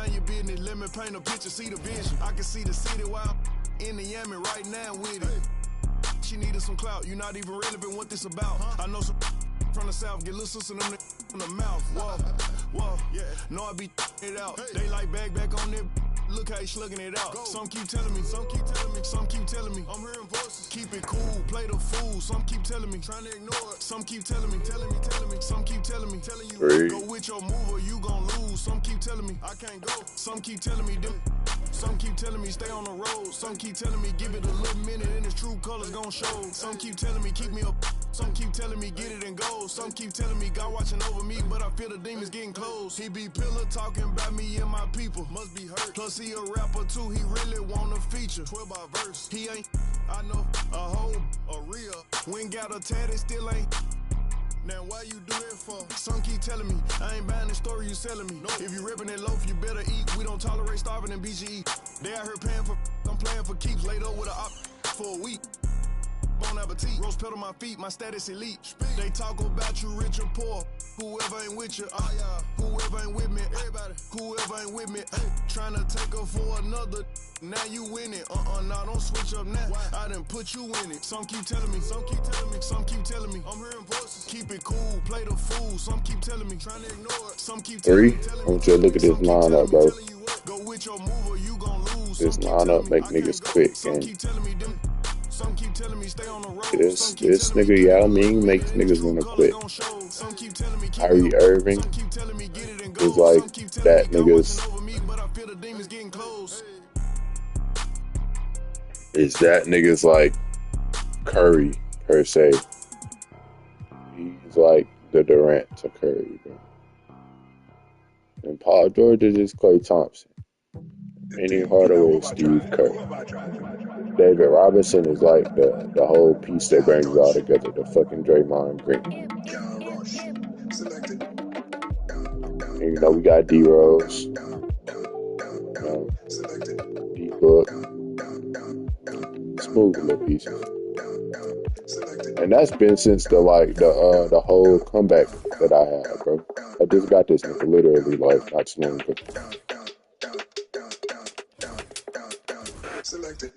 mind your business. Let me paint a picture, see the vision. I can see the city while I'm in the Yami right now with it. She needed some clout, you not even relevant what this about. I know some from the south, get little sister them in the mouth. Whoa, yeah. No, I be it out. They like back on their. Look how he slugging it out. Some keep telling me, some keep telling me. I'm hearing voices. Keep it cool, play the fool. Some keep telling me, trying to ignore it. Some keep telling me. Some keep telling me, you go with your move or you gon' lose. Some keep telling me, I can't go. Some keep telling me, them. Some keep telling me, stay on the road. Some keep telling me, give it a little minute and its true colors gon' show. Some keep telling me, keep me up. Some keep telling me, get it and go. Some keep telling me, God watching over me, but I feel the demons getting close. He be pillar talking about me and my people. Must be hurt. Plus he a rapper too, he really want a feature. 12 by verse. He ain't, I know, a hoe, a real. When got a tat, it still ain't. Now why you do that for? Some keep telling me, I ain't buying the story you selling me. No. If you ripping that loaf, you better eat. We don't tolerate starving in BGE. They out here paying for, I'm playing for keeps. Laid up with a op for a week. Bon appetit, rose pedal my feet, my status elite. They talk about you rich or poor. Whoever ain't with you, whoever ain't with me, everybody, whoever ain't with me, trying to take her for another. Now you win it, nah, don't switch up now. I done put you in it. Some keep telling me, some keep telling me. I'm hearing voices. Keep it cool, play the fool. Some keep telling me, trying to ignore it. Some keep telling me. I want you to look at this lineup, bro. Go with your move or you gon' lose. This lineup make niggas quick, and some keep telling me stay on the road. This nigga Yao Ming makes niggas wanna quit. Kyrie Irving is like that nigga's. Is that nigga's like Curry per se? He's like the Durant to Curry, bro. And Paul George is Klay Thompson. Penny Hardaway, Steve Kerr. David Robinson is like the whole piece that brings it all together. The fucking Draymond Green. And, you know, we got D-Rose. D-Book. Smooth little pieces. And that's been since the whole comeback that I had, bro. I just got this nigga literally like not too long ago. Selected.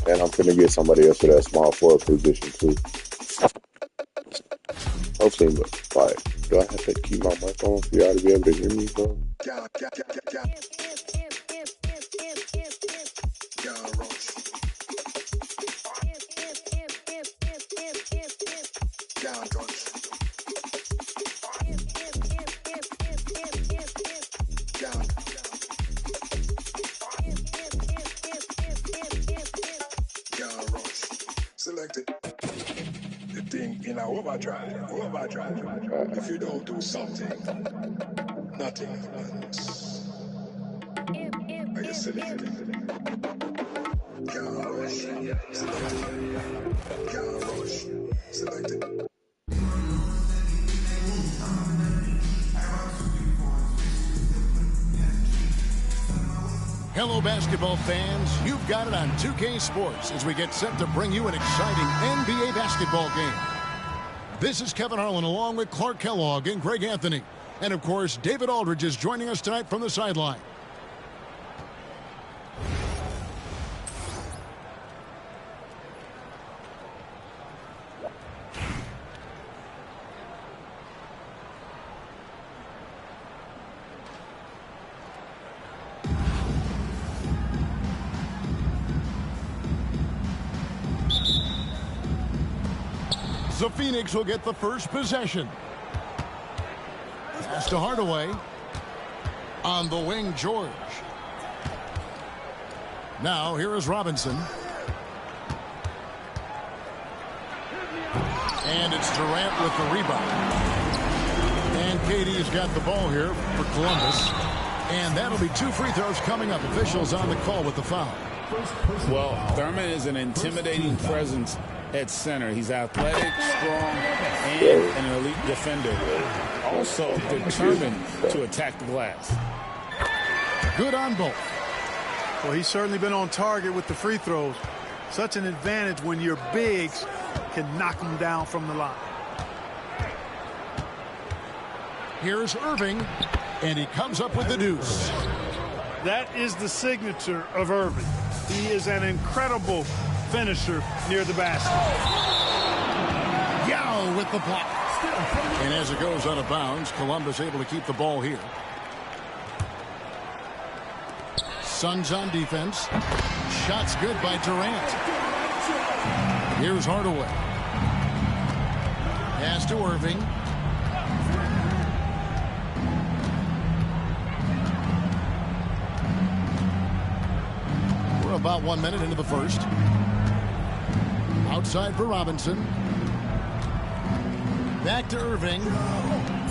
And I'm finna get somebody else for that small forward position too. Hopefully, like, do I have to keep my mic on for y'all to be able to hear me, bro? Selected. The thing in our overdrive. If you don't do something, nothing happens. Are you selected? Can't rush. Selected. Can't rush. Selected. Hello, basketball fans. You've got it on 2K Sports as we get set to bring you an exciting NBA basketball game. This is Kevin Harlan along with Clark Kellogg and Greg Anthony. And, of course, David Aldridge is joining us tonight from the sideline. The Phoenix will get the first possession. Pass to Hardaway. On the wing, George. Now, here is Robinson. And it's Durant with the rebound. And KD's got the ball here for Columbus. And that'll be 2 free throws coming up. Officials on the call with the foul. Well, Thurman is an intimidating presence at center. He's athletic, strong, and an elite defender. Also determined to attack the glass. Good on both. Well, he's certainly been on target with the free throws. Such an advantage when your bigs can knock them down from the line. Here's Irving, and he comes up with the deuce. That is the signature of Irving. He is an incredible finisher near the basket. Yao with the block. And as it goes out of bounds, Columbus able to keep the ball here. Suns on defense. Shots good by Durant. Here's Hardaway. Pass to Irving. We're about 1 minute into the first. Outside for Robinson. Back to Irving.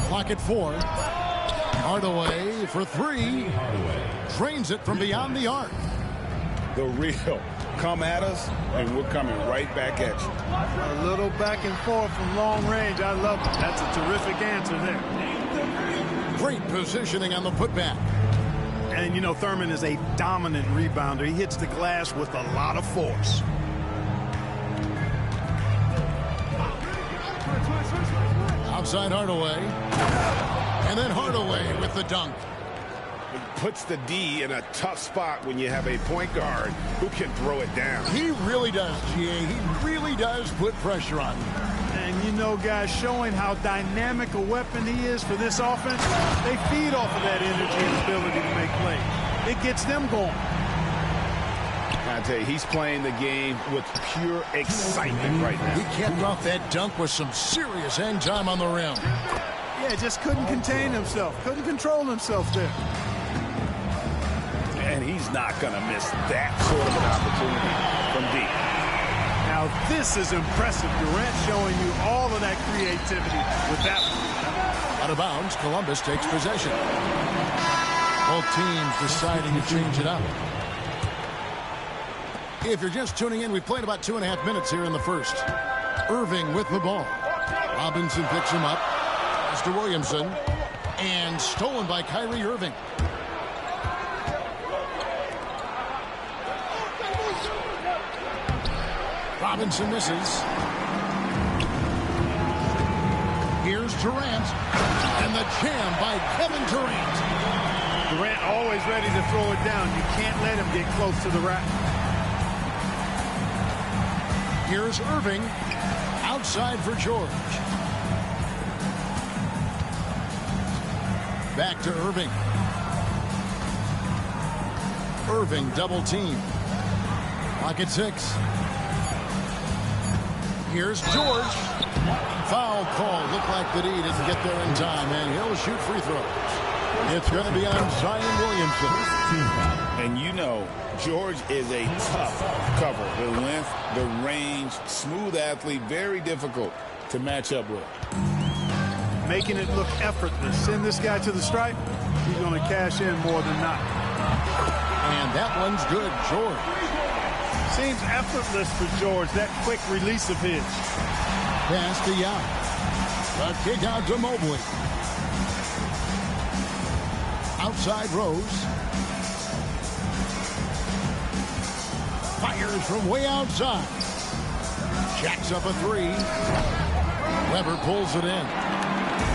Clock at 4. Hardaway for 3. Drains it from beyond the arc. The real come at us, and we're coming right back at you. A little back and forth from long range. I love it. That's a terrific answer there. Great positioning on the putback. And, you know, Thurman is a dominant rebounder. He hits the glass with a lot of force. Outside Hardaway. And then Hardaway with the dunk. It puts the D in a tough spot when you have a point guard who can throw it down. He really does, GA. He really does put pressure on you. And, you know, guys, showing how dynamic a weapon he is for this offense, they feed off of that energy and ability to make plays. It gets them going. I tell you, he's playing the game with pure excitement right now. He kept off that dunk with some serious hang time on the rim. Yeah, just couldn't contain himself. Couldn't control himself there. And he's not going to miss that sort of an opportunity from deep. Now, this is impressive. Durant showing you all of that creativity with that one. Out of bounds, Columbus takes possession. Both teams deciding to change it up. If you're just tuning in, we've played about 2.5 minutes here in the first. Irving with the ball. Robinson picks him up. Mr. Williamson. And stolen by Kyrie Irving. Robinson misses. Here's Durant. And the jam by Kevin Durant. Durant always ready to throw it down. You can't let him get close to the rack. Here's Irving. Outside for George. Back to Irving. Irving double team. Pocket 6. Here's George. Foul call. Looked like the D didn't get there in time, and he'll shoot free throws. It's going to be on Zion Williamson. And you know, George is a tough cover. The length, the range, smooth athlete, very difficult to match up with. Making it look effortless. Send this guy to the stripe. He's going to cash in more than not. And that one's good, George. Seems effortless for George, that quick release of his. Pass to Yao. The kick out to Mobley. Outside Rose. Fires from way outside. Jacks up a 3. Weber pulls it in.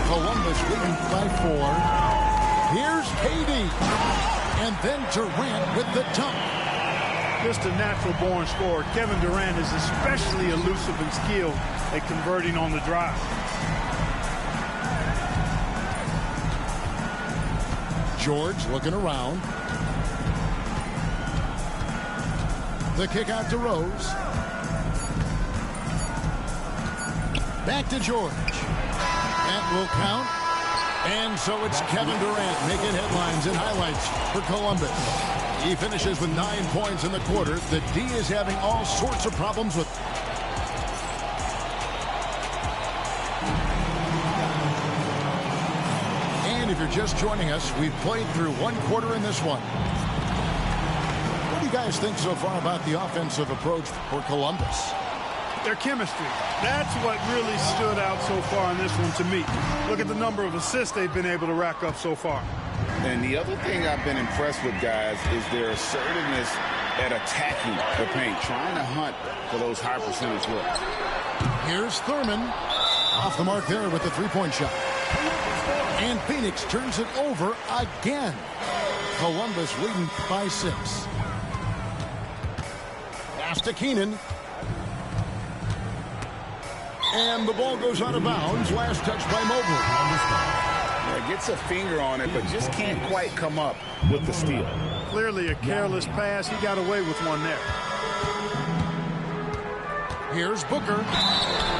Columbus leading by 4. Here's KD. And then Durant with the dunk. Just a natural-born scorer. Kevin Durant is especially elusive and skilled at converting on the drive. George looking around. The kick out to Rose. Back to George. That will count. And so it's Kevin Durant making headlines and highlights for Columbus. He finishes with 9 points in the quarter. The D is having all sorts of problems with. And if you're just joining us, we've played through 1 quarter in this one. What do you guys think so far about the offensive approach for Columbus? Their chemistry. That's what really stood out so far in this one to me. Look at the number of assists they've been able to rack up so far. And the other thing I've been impressed with, guys, is their assertiveness at attacking the paint, trying to hunt for those high percentage looks. Here's Thurman. Off the mark there with the three-point shot. And Phoenix turns it over again. Columbus leading by 6. Pass to Keenan. And the ball goes out of bounds. Last touch by Mobley. Yeah, gets a finger on it, but just can't quite come up with the steal. Clearly a careless pass. He got away with one there. Here's Booker.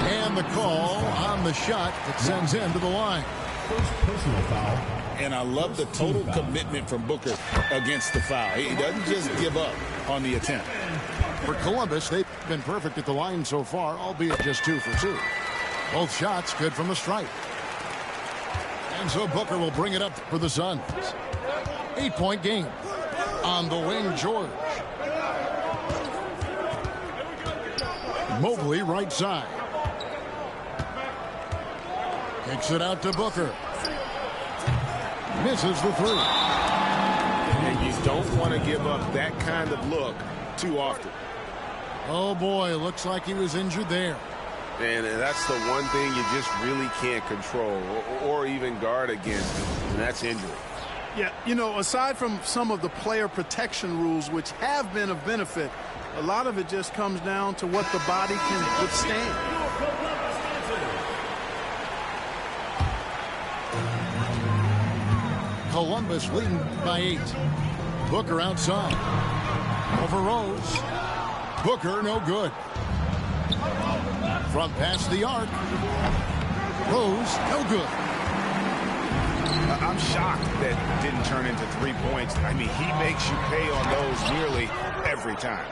And the call on the shot that sends him to the line. Personal foul. And I love the total commitment from Booker against the foul. He doesn't just give up on the attempt. For Columbus, they've been perfect at the line so far, albeit just 2 for 2. Both shots good from the stripe. And so Booker will bring it up for the Suns. 8-point game. On the wing, George. Mobley right side. Kicks it out to Booker. Misses the 3. And you don't want to give up that kind of look too often. Oh boy, looks like he was injured there. And that's the one thing you just really can't control or even guard against, and that's injury. Yeah, you know, aside from some of the player protection rules, which have been of benefit, a lot of it just comes down to what the body can withstand. Columbus leading by 8. Booker outside. Over Rose. Booker no good. From past the arc. Rose no good. I'm shocked that didn't turn into 3 points. I mean, he makes you pay on those nearly every time.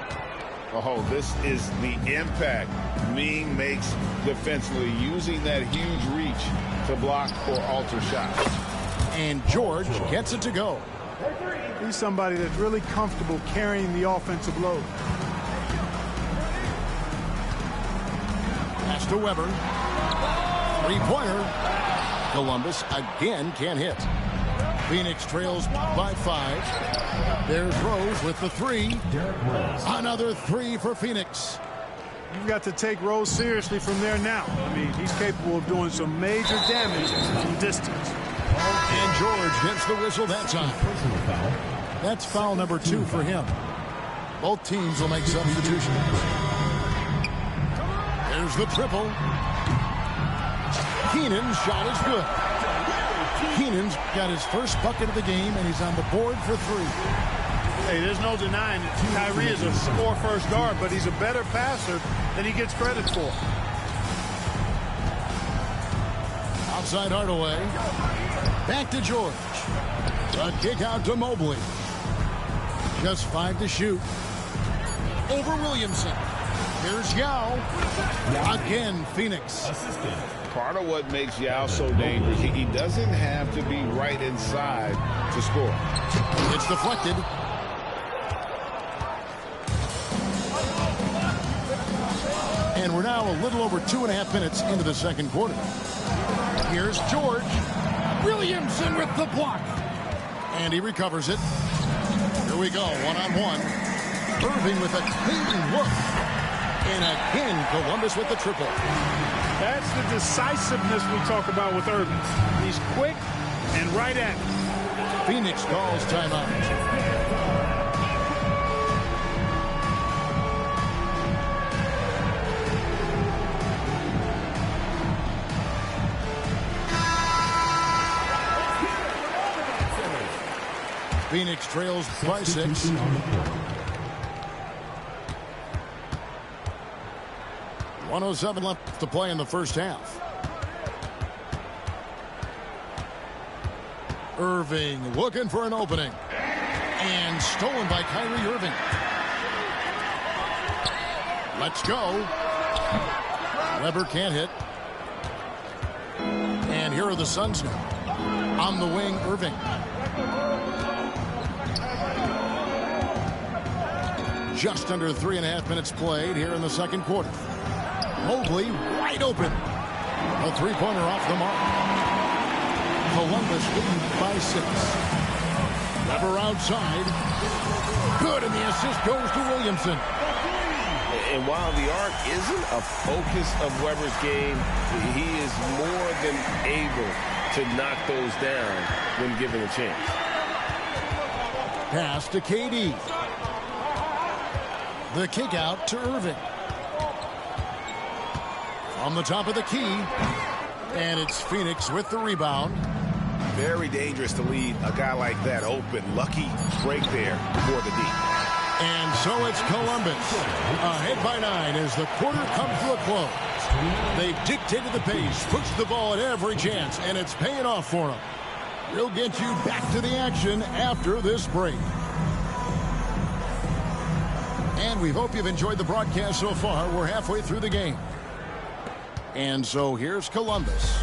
Oh, this is the impact Ming makes defensively, using that huge reach to block or alter shots. And George gets it to go. He's somebody that's really comfortable carrying the offensive load. Pass to Weber. Three-pointer. Columbus again can't hit. Phoenix trails by 5. There's Rose with the 3. Another 3 for Phoenix. You've got to take Rose seriously from there now. I mean, he's capable of doing some major damage from distance. And George hits the whistle that time. That's foul number 2 for him. Both teams will make substitutions. There's the triple. Keenan's shot is good. Keenan's got his first bucket of the game, and he's on the board for 3. Hey, there's no denying that Kyrie is a score-first guard, but he's a better passer than he gets credit for. Outside Hardaway. Back to George. A kick out to Mobley. Just 5 to shoot. Over Williamson. Here's Yao. Again, Phoenix. Part of what makes Yao so dangerous, he doesn't have to be right inside to score. It's deflected. And we're now a little over 2.5 minutes into the second quarter. Here's George. Williamson with the block. And he recovers it. Here we go, one-on-one. Irving with a clean look. And again, Columbus with the triple. That's the decisiveness we talk about with Irving. He's quick and right at it. Phoenix calls timeout. Phoenix trails by 6. .107 left to play in the first half. Irving looking for an opening. And stolen by Kyrie Irving. Let's go. Weber can't hit. And here are the Suns now. On the wing, Irving. Just under 3.5 minutes played here in the second quarter. Mobley wide open. A three-pointer off the mark. Columbus leading by 6. Weber outside. Good, and the assist goes to Williamson. And while the arc isn't a focus of Weber's game, he is more than able to knock those down when given a chance. Pass to KD. The kick out to Irving. On the top of the key. And it's Phoenix with the rebound. Very dangerous to leave a guy like that open. Lucky break there for the D. And so it's Columbus. Ahead by 9 as the quarter comes to a close. They've dictated the pace, pushed the ball at every chance, and it's paying off for them. We'll get you back to the action after this break. And we hope you've enjoyed the broadcast so far. We're halfway through the game. And so here's Columbus.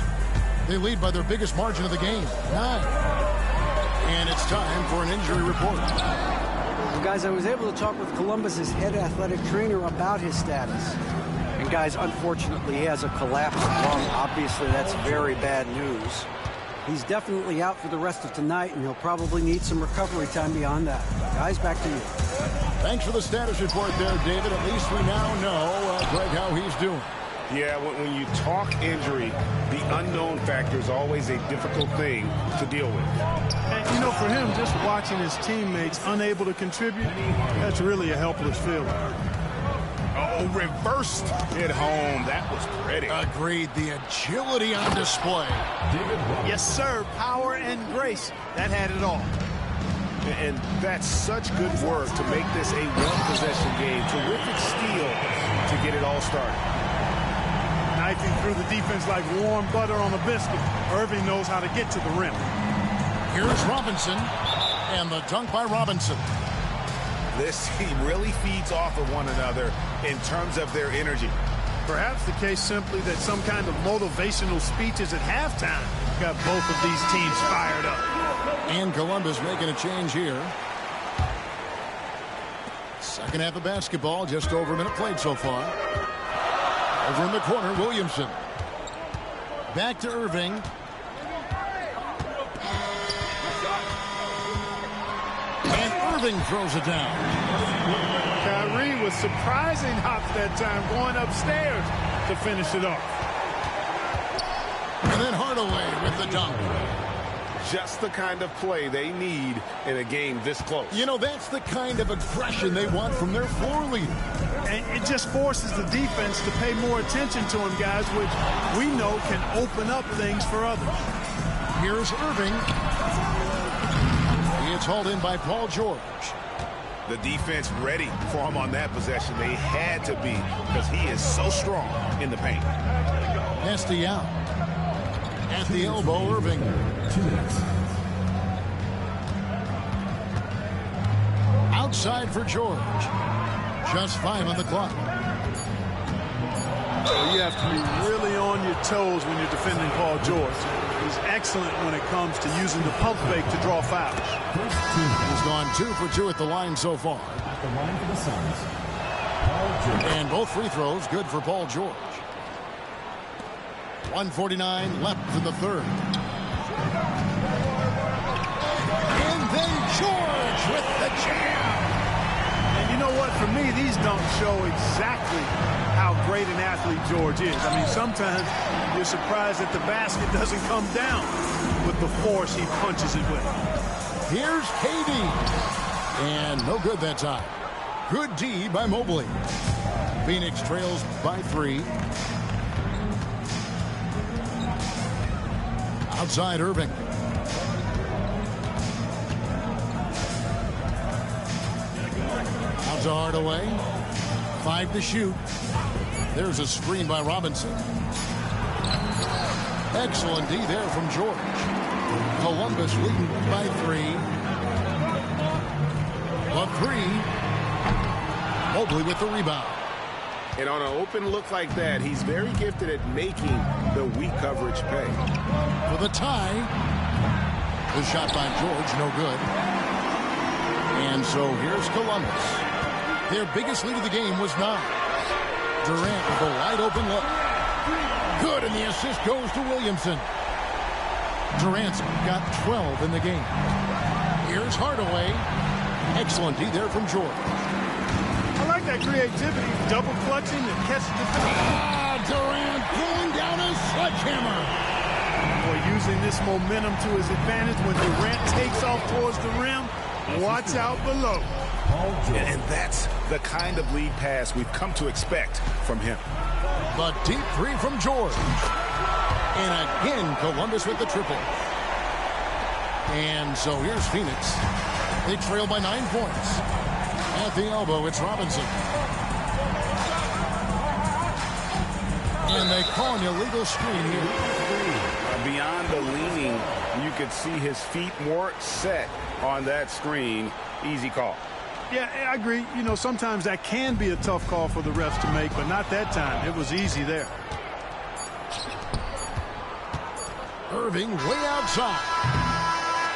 They lead by their biggest margin of the game, 9. And it's time for an injury report. Well, guys, I was able to talk with Columbus's head athletic trainer about his status. And guys, unfortunately, he has a collapsed lung. Obviously, that's very bad news. He's definitely out for the rest of tonight, and he'll probably need some recovery time beyond that. Guys, back to you. Thanks for the status report there, David. At least we now know, Greg, how he's doing. Yeah, when you talk injury, the unknown factor is always a difficult thing to deal with. And, you know, for him, just watching his teammates unable to contribute, that's really a helpless feeling. Oh, reversed at home. That was pretty. Agreed. The agility on display. Yes, sir. Power and grace. That had it all. And that's such good work to make this a one-possession game. Terrific steal to get it all started. Knifing through the defense like warm butter on a biscuit. Irving knows how to get to the rim. Here's Robinson, and the dunk by Robinson. This team really feeds off of one another in terms of their energy. Perhaps the case simply that some kind of motivational speeches at halftime got both of these teams fired up. And Columbus making a change here. Second half of basketball, just over a minute played so far. Over in the corner, Williamson. Back to Irving. And Irving throws it down. Kyrie was surprising hops that time, going upstairs to finish it off. And then Hardaway with the dunk. Just the kind of play they need in a game this close. You know, that's the kind of aggression they want from their floor leader. And it just forces the defense to pay more attention to him, guys, which we know can open up things for others. Here's Irving. He is hauled in by Paul George. The defense ready for him on that possession. They had to be because he is so strong in the paint. Nasty out. At the elbow, Irving. Outside for George. Just 5 on the clock. You have to be really on your toes when you're defending Paul George. He's excellent when it comes to using the pump fake to draw fouls. He's gone 2 for 2 at the line so far. At the line for the Suns. And both free throws good for Paul George. 1:49 left in the third. And then George with the jam. And you know what? For me, these dunks show exactly how great an athlete George is. I mean, sometimes you're surprised that the basket doesn't come down with the force he punches it with. Here's KD. And no good that time. Good D by Mobley. Phoenix trails by 3. Outside Irving. Out to Hardaway. 5 to shoot. There's a screen by Robinson. Excellent D there from George. Columbus leading by 3. But 3. Mobley with the rebound. And on an open look like that, he's very gifted at making the weak coverage pay. For the tie. The shot by George, no good. And so here's Columbus. Their biggest lead of the game was 9. Durant with a wide open look. Good, and the assist goes to Williamson. Durant's got 12 in the game. Here's Hardaway. Excellent D there from George. I like that creativity, double clutching and catching the ball. Durant pulling down a sledgehammer. Boy, using this momentum to his advantage when Durant takes off towards the rim. Watch out below. And that's the kind of lead pass we've come to expect from him. The deep three from George. And again, Columbus with the triple. And so here's Phoenix. They trail by 9 points. At the elbow, it's Robinson. And they call an illegal screen here. Beyond the leaning, you could see his feet weren't set on that screen. Easy call. Yeah, I agree. You know, sometimes that can be a tough call for the refs to make, but not that time. It was easy there. Irving way outside.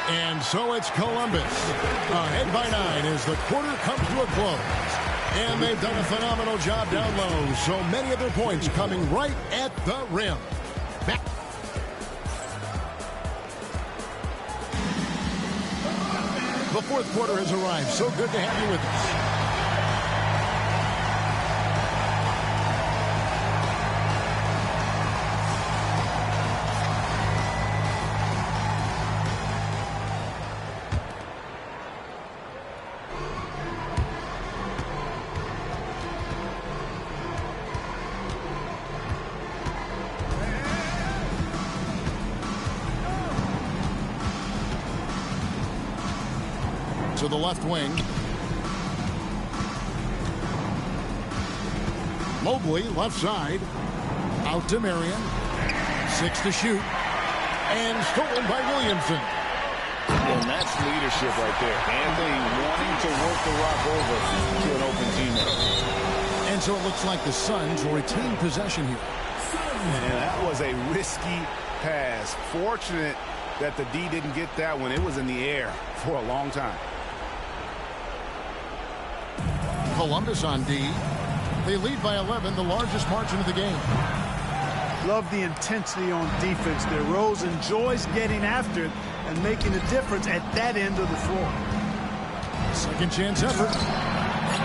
And so it's Columbus. Ahead by 9 as the quarter comes to a close. And they've done a phenomenal job down low. So many of their points coming right at the rim. Back. The fourth quarter has arrived. So good to have you with us. To the left wing. Mobley, left side. Out to Marion. 6 to shoot. And stolen by Williamson. And that's leadership right there. Anthony wanting to work the rock over to an open teammate. And so it looks like the Suns will retain possession here. And that was a risky pass. Fortunate that the D didn't get that one. It was in the air for a long time. Columbus on D. They lead by 11, the largest margin of the game. Love the intensity on defense there. Rose enjoys getting after it and making a difference at that end of the floor. Second chance effort.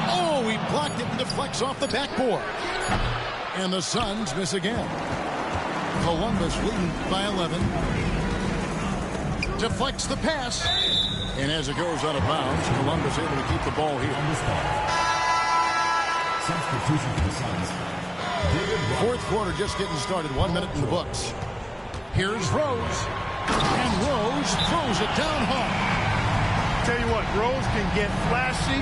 Oh, he blocked it and deflects off the backboard. And the Suns miss again. Columbus leading by 11. Deflects the pass. And as it goes out of bounds, Columbus able to keep the ball here. Substitution for the Suns. Fourth quarter just getting started. 1 minute in the books. Here's Rose. And Rose throws it down hard. Tell you what, Rose can get flashy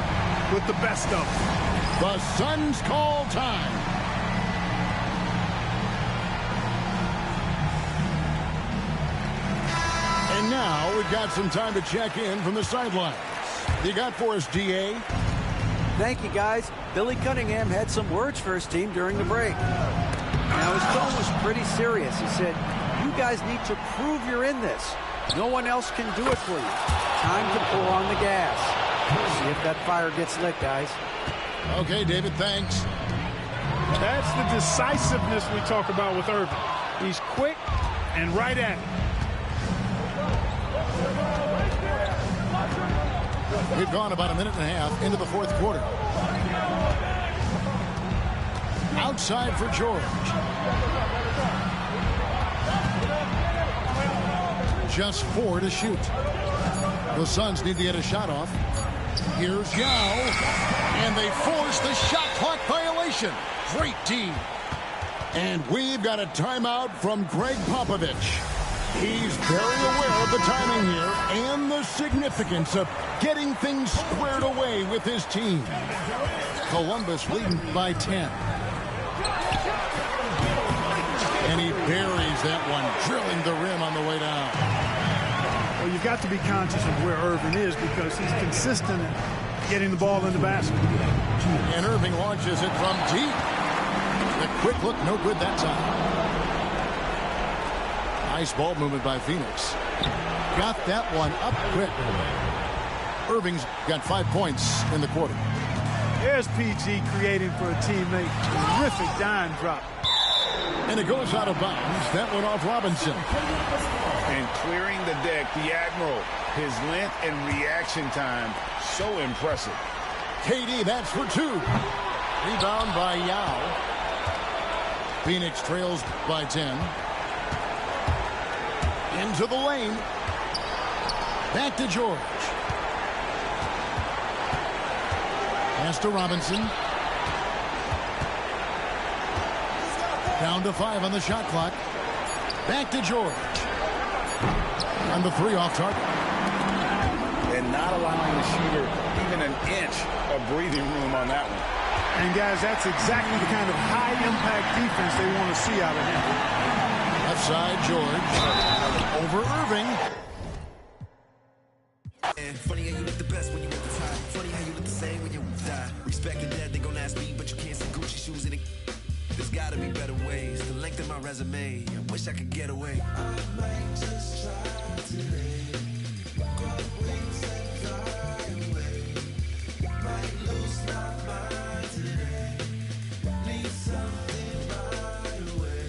with the best of them. The Suns call time. And now we've got some time to check in from the sidelines. You got for us, DA? Thank you, guys. Billy Cunningham had some words for his team during the break. Now, his tone was pretty serious. He said, you guys need to prove you're in this. No one else can do it for you. Time to pull on the gas. See if that fire gets lit, guys. Okay, David, thanks. That's the decisiveness we talk about with Irving. He's quick and right at it. We've gone about a minute and a half into the fourth quarter. Outside for George. Just 4 to shoot. The Suns need to get a shot off. Here's Yao. And they force the shot clock violation. Great D. And we've got a timeout from Greg Popovich. He's very aware of the timing here and the significance of getting things squared away with his team. Columbus leading by 10. And he buries that one, drilling the rim on the way down. Well, you've got to be conscious of where Irving is because he's consistent in getting the ball in the basket. And Irving launches it from deep. The quick look, no good that time. Nice ball movement by Phoenix. Got that one up quick. Irving's got 5 points in the quarter. There's PG creating for a teammate. Terrific dime drop. And it goes out of bounds. That went off Robinson. And clearing the deck, the Admiral His length and reaction time, so impressive. KD, that's for 2. Rebound by Yao. Phoenix trails by 10. Into the lane. Back to George. Pass to Robinson. Down to 5 on the shot clock. Back to George. And the 3 off target. And not allowing the shooter even an inch of breathing room on that one. And guys, that's exactly the kind of high-impact defense they want to see out of him. Left side, George. Over Irving. Funny how you look the best when you at the top. Funny how you look the same when you die. Respect the dead, they gon' ask me, but you can't see Gucci shoes in it. There's gotta be better ways. The length of my resume, I wish I could get away. I might just try today. Grab wings and fly away. Might lose my mind today. Need something right away.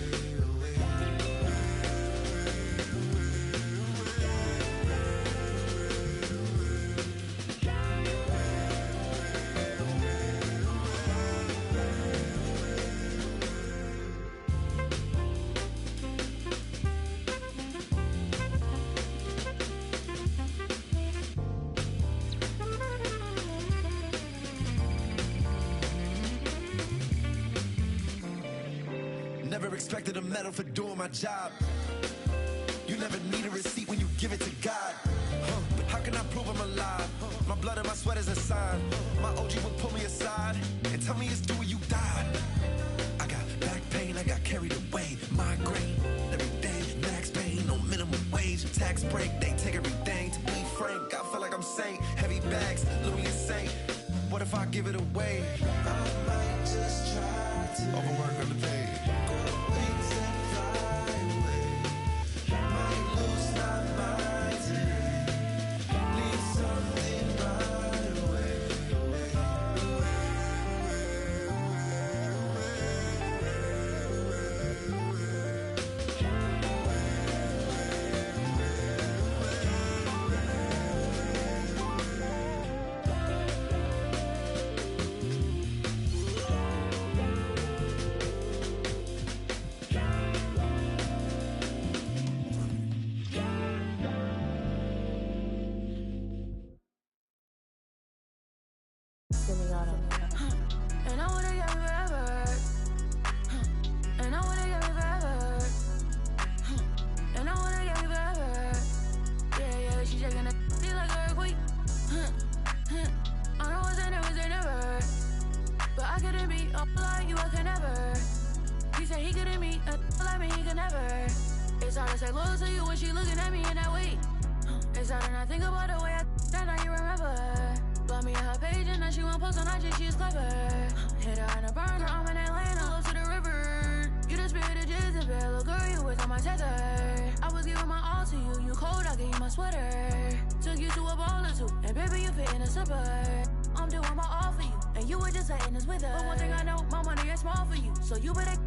Never expected a medal for doing my job. You never need a receipt when you give it to God. But how can I prove I'm alive? My blood and my sweat is a sign. My OG would pull me aside and tell me it's due when you die. I got back pain, I got carried away. Migraine, every day, max pain, no minimum wage. Tax break, they take everything. To be frank, I feel like I'm saint. Heavy bags, Louis and Saint. What if I give it away? I might just try to overwork underpaid. It's hard to say loyal to you when she looking at me in that way. It's hard to not think about the way I that now you remember. Blow me on her page and now she won't post on IG, she's clever. Hit her in a burner, I'm in Atlanta, close to the river. You the spirit of Jezebel, little girl, you was on my tether. I was giving my all to you, you cold, I gave you my sweater. Took you to a ball or two, and baby, you fit in a slipper. I'm doing my all for you, and you were just letting us with her. But one thing I know, my money is small for you, so you better